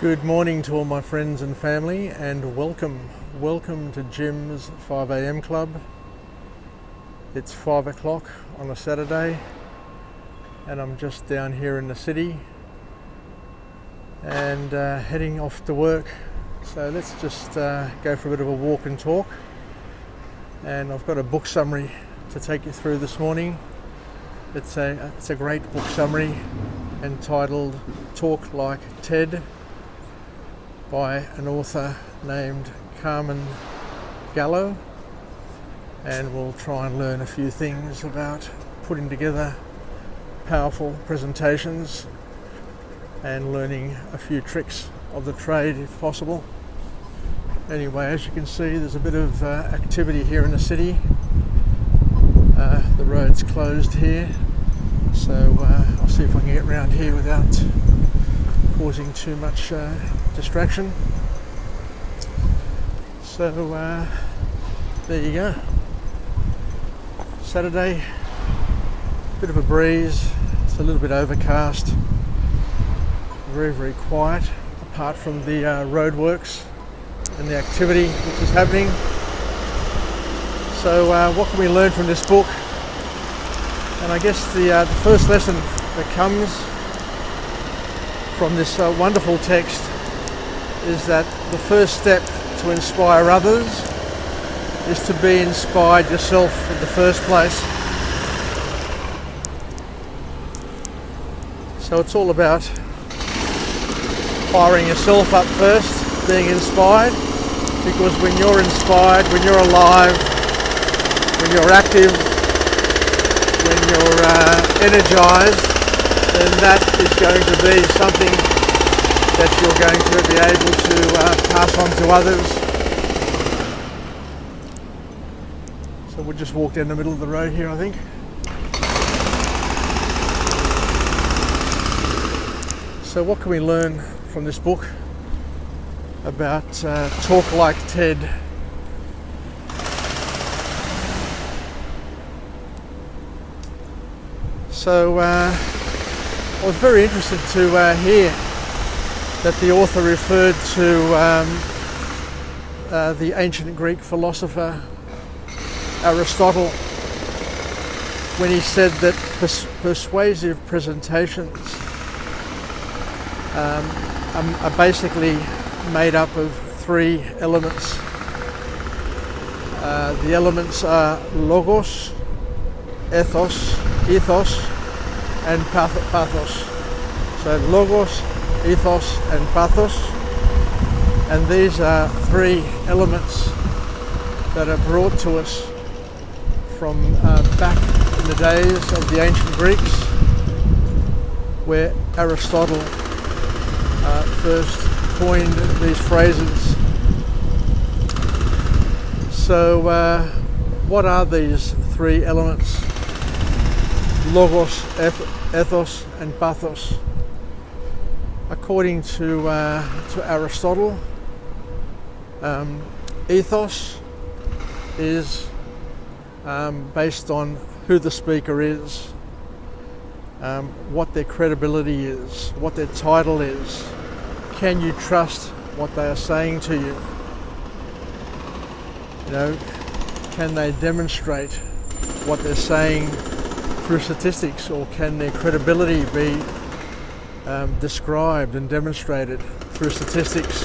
Good morning to all my friends and family, and welcome to Jim's 5 a.m. club. It's 5 o'clock on a Saturday and I'm just down here in the city and heading off to work. So let's just go for a bit of a walk and talk. And I've got a book summary to take you through this morning. It's a great book summary entitled Talk Like Ted, by an author named Carmine Gallo, and we'll try and learn a few things about putting together powerful presentations and learning a few tricks of the trade if possible. Anyway, as you can see, there's a bit of activity here in the city. The road's closed here, so I'll see if I can get around here without causing too much distraction. So there you go. Saturday, bit of a breeze. It's a little bit overcast. Very quiet, apart from the roadworks and the activity which is happening. So what can we learn from this book? And I guess the first lesson that comes from this wonderful text is that the first step to inspire others is to be inspired yourself in the first place. So it's all about firing yourself up first, being inspired, because when you're inspired, when you're alive, when you're active, when you're energized, then that is going to be something that you're going to be able to pass on to others. So we'll just walk down the middle of the road here, I think. So what can we learn from this book about Talk Like Ted? So I was very interested to hear that the author referred to the ancient Greek philosopher Aristotle when he said that persuasive presentations are basically made up of three elements. The elements are logos, ethos, and pathos. So logos, ethos and pathos, and these are three elements that are brought to us from back in the days of the ancient Greeks, where Aristotle first coined these phrases. So what are these three elements? Logos, ethos and pathos. According to Aristotle, ethos is based on who the speaker is, what their credibility is, what their title is. Can you trust what they are saying to you? You know, can they demonstrate what they're saying through statistics, or can their credibility be described and demonstrated through statistics,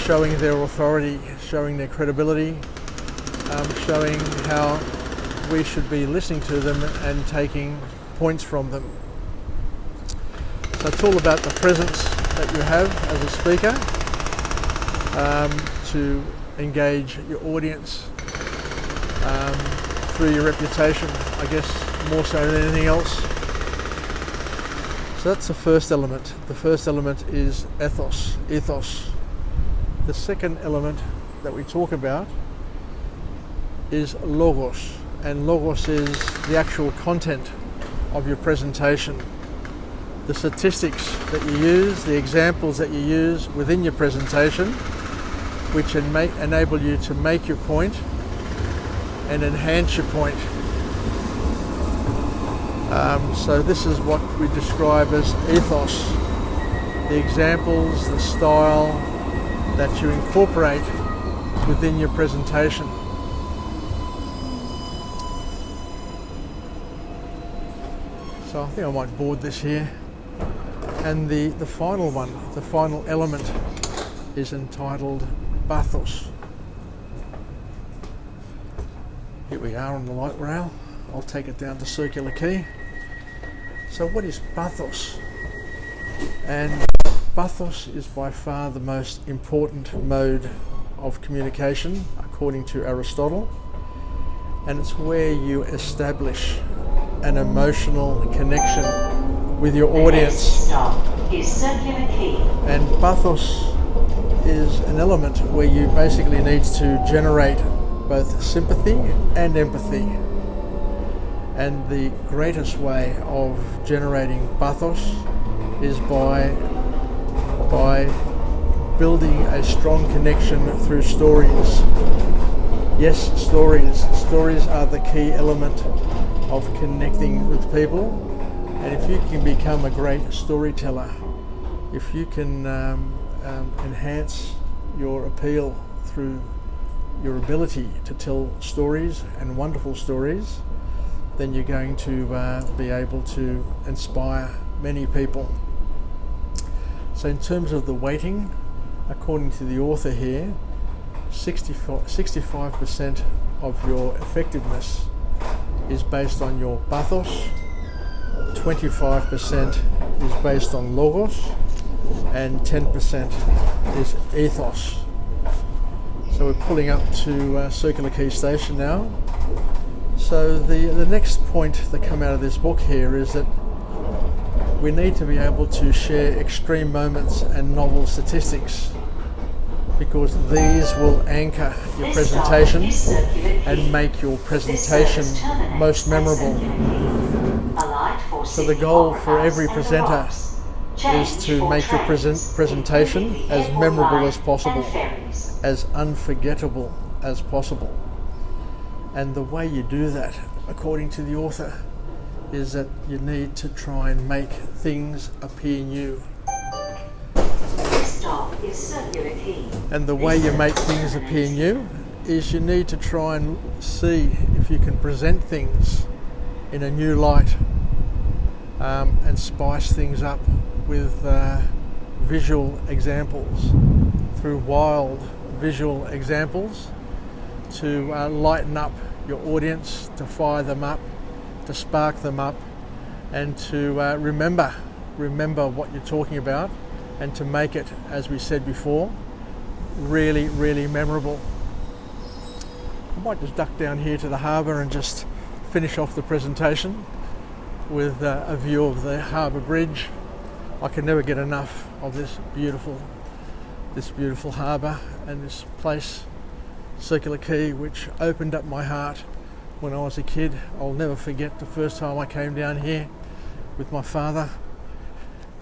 showing their authority, showing their credibility, showing how we should be listening to them and taking points from them. So it's all about the presence that you have as a speaker to engage your audience through your reputation, I guess, more so than anything else. So that's the first element. The first element is ethos. The second element that we talk about is logos, and logos is the actual content of your presentation. The statistics that you use, the examples that you use within your presentation, which enable you to make your point and enhance your point. So this is what we describe as ethos. the examples, the style that you incorporate within your presentation. So I think I might board this here. And the final one, the final element, is entitled Bathos. Here we are on the light rail. I'll take it down to Circular Quay. So what is bathos? And bathos is by far the most important mode of communication, according to Aristotle. And it's where you establish an emotional connection with your audience. Stop is Circular Quay. And bathos is an element where you basically need to generate both sympathy and empathy. And the greatest way of generating bathos is by building a strong connection through stories. Yes, stories. Stories are the key element of connecting with people. And if you can become a great storyteller, if you can enhance your appeal through your ability to tell stories and wonderful stories, then you're going to be able to inspire many people. So in terms of the weighting, according to the author here, 65% of your effectiveness is based on your bathos, 25% is based on logos, and 10% is ethos. So we're pulling up to Circular Quay Station now. So the next point that come out of this book here is that we need to be able to share extreme moments and novel statistics, because these will anchor your presentation and make your presentation most memorable. So the goal for every presenter is to make your presentation as memorable as possible, as unforgettable as possible. And the way you do that, according to the author, is that you need to try and make things appear new. And the way you make things appear new is you need to try and see if you can present things in a new light, and spice things up with visual examples, through wild visual examples, to lighten up your audience, to fire them up, to spark them up, and to remember what you're talking about, and to make it, as we said before, really, really memorable. I might just duck down here to the harbour and just finish off the presentation with a view of the harbour bridge. I can never get enough of this beautiful harbour and this place, Circular Quay, which opened up my heart when I was a kid. I'll never forget the first time I came down here with my father,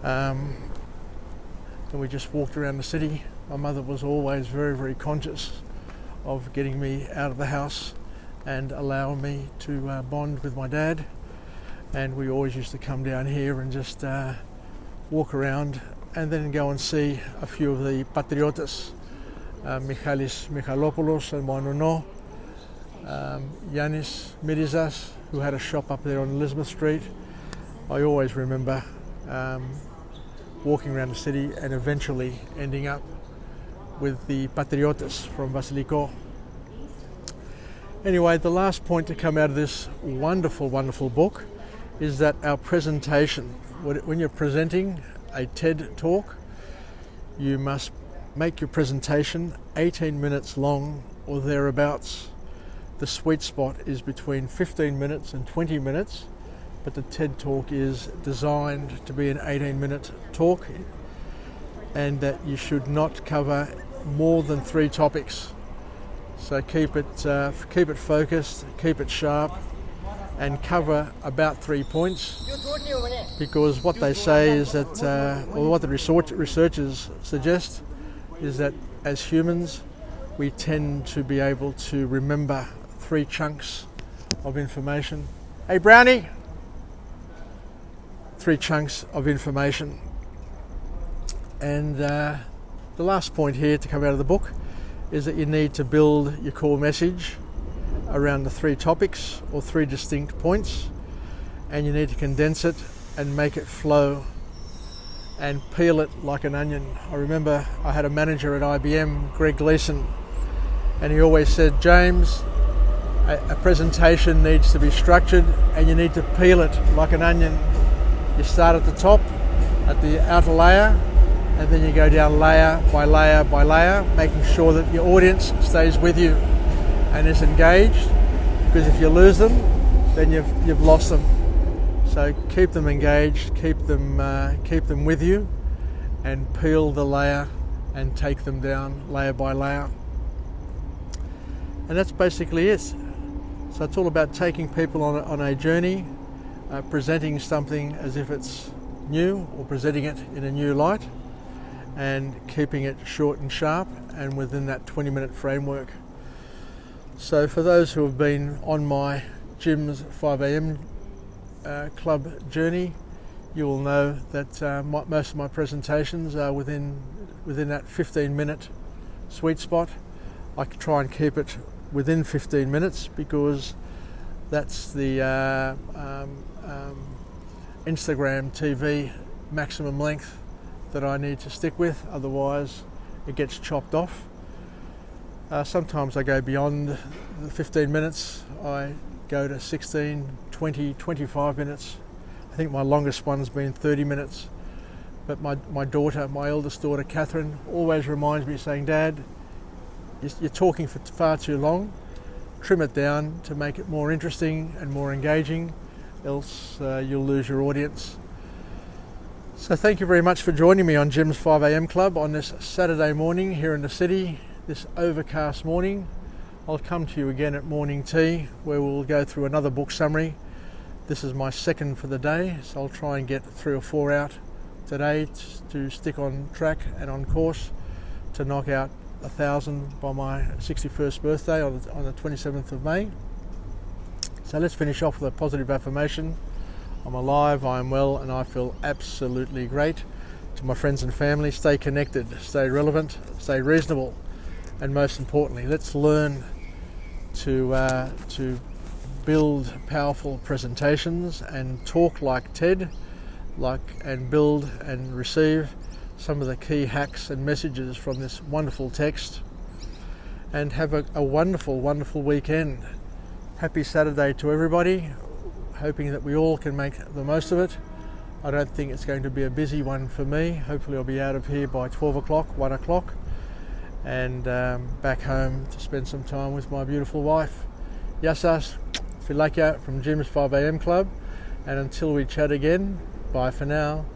and we just walked around the city. My mother was always very, very conscious of getting me out of the house and allowing me to bond with my dad, and we always used to come down here and just walk around and then go and see a few of the patriotas, Michalis Michalopoulos and Monono, Yanis Mirizas, who had a shop up there on Elizabeth Street. I always remember walking around the city and eventually ending up with the patriotas from Basilicó. Anyway, the last point to come out of this wonderful, wonderful book is that our presentation, when you're presenting a TED talk, you must make your presentation 18 minutes long or thereabouts. The sweet spot is between 15 minutes and 20 minutes, but the TED talk is designed to be an 18-minute talk, and that you should not cover more than 3 topics. So keep it focused, keep it sharp, and cover about 3 points, because what they say is that, or what the researchers suggest, is that as humans we tend to be able to remember 3 chunks of information. Hey Brownie! 3 chunks of information. And the last point here to come out of the book is that you need to build your core message around the 3 topics or 3 distinct points, and you need to condense it and make it flow and peel it like an onion. I remember I had a manager at IBM, Greg Gleason, and he always said, James, a presentation needs to be structured and you need to peel it like an onion. You start at the top, at the outer layer, and then you go down layer by layer by layer, making sure that your audience stays with you and is engaged, because if you lose them, then you've lost them. So keep them engaged, keep them with you, and peel the layer and take them down layer by layer. And that's basically it. So it's all about taking people on a journey, presenting something as if it's new or presenting it in a new light, and keeping it short and sharp and within that 20-minute framework. So for those who have been on my Jim's 5am club journey, you will know that most of my presentations are within that 15-minute sweet spot. I try and keep it within 15 minutes because that's the Instagram TV maximum length that I need to stick with, otherwise it gets chopped off. Sometimes I go beyond the 15 minutes. I go to 16, 20, 25 minutes. I think my longest one's been 30 minutes. But my daughter, my eldest daughter, Catherine, always reminds me, saying, Dad, you're talking for far too long. Trim it down to make it more interesting and more engaging, else you'll lose your audience. So thank you very much for joining me on Jim's 5am Club on this Saturday morning here in the city, this overcast morning. I'll come to you again at morning tea, where we'll go through another book summary. This is my second for the day, so I'll try and get 3 or 4 out today to stick on track and on course to knock out 1,000 by my 61st birthday on the 27th of May. So let's finish off with a positive affirmation. I'm alive, I am well, and I feel absolutely great. To my friends and family, stay connected, stay relevant, stay reasonable, and most importantly, let's learn to build powerful presentations and talk like Ted, and build and receive some of the key hacks and messages from this wonderful text, and have a wonderful, wonderful weekend. Happy Saturday to everybody, hoping that we all can make the most of it. I don't think it's going to be a busy one for me. Hopefully I'll be out of here by 12 o'clock, 1 o'clock, and back home to spend some time with my beautiful wife. Yassas, Filakia from Jim's 5am Club, and until we chat again, bye for now.